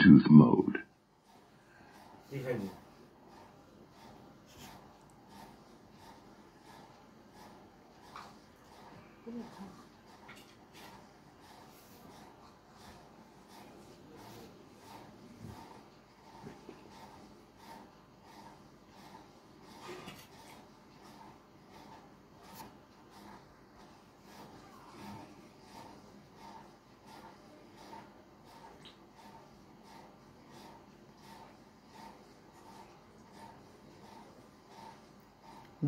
Bluetooth mode.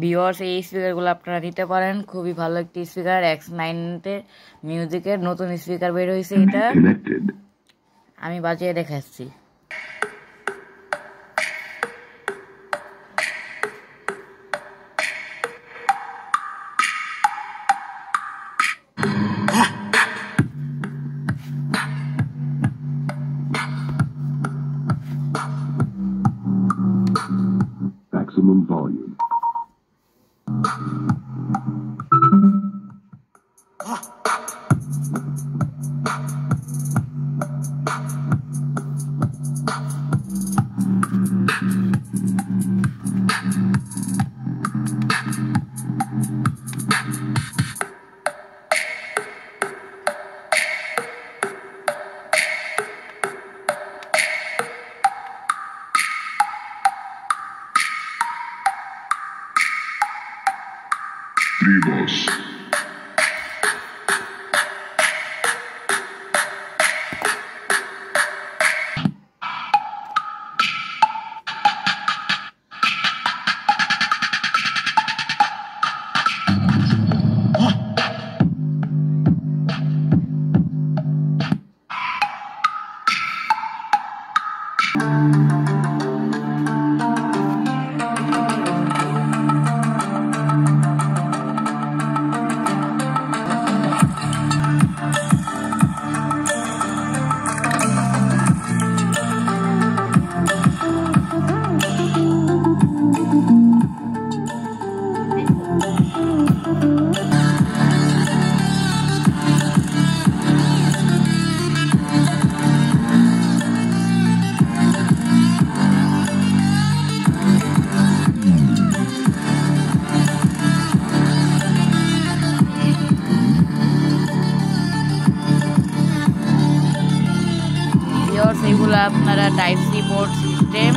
Viewers, এই স্পিকারগুলো আপনারা নিতে পারেন, খুবই ভালো একটি স্পিকার। X9 মিউজিকের নতুন স্পিকার বের হয়েছে, এটা আমি বাজিয়ে দেখাচ্ছি। Maximum volume. Tribos. এগুলো আপনারা টাইপ সি পোর্ট সিস্টেম,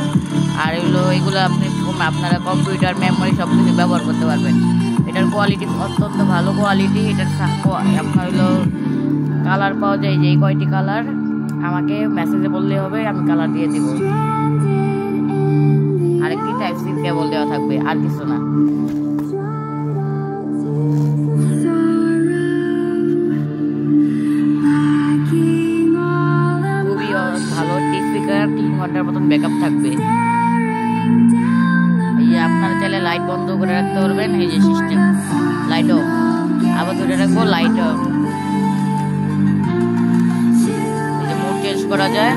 আর এগুলো আপনারা কম্পিউটার মেমোরি সব কিছু ব্যবহার করতে পারবেন। এটার কোয়ালিটি অত্যন্ত ভালো কোয়ালিটি। এটার আপনার কালার পাওয়া যায়, যেই কয়টি কালার আমাকে মেসেজে বললে হবে, আমি কালার দিয়ে দেব। আরেকটি টাইপ সি কেবল দেওয়া থাকবে, আর কিছু না। ভালো স্পিকার, 3 ঘন্টার মতন ব্যাকআপ থাকবে। এই যে আপনারা চাইলে লাইট বন্ধ করে রাখতে পারবেন, এই যে সিস্টেম লাইট অফ, আবার ধরে রাখবো লাইট অফ। এই যে মোড চেঞ্জ করা যায়।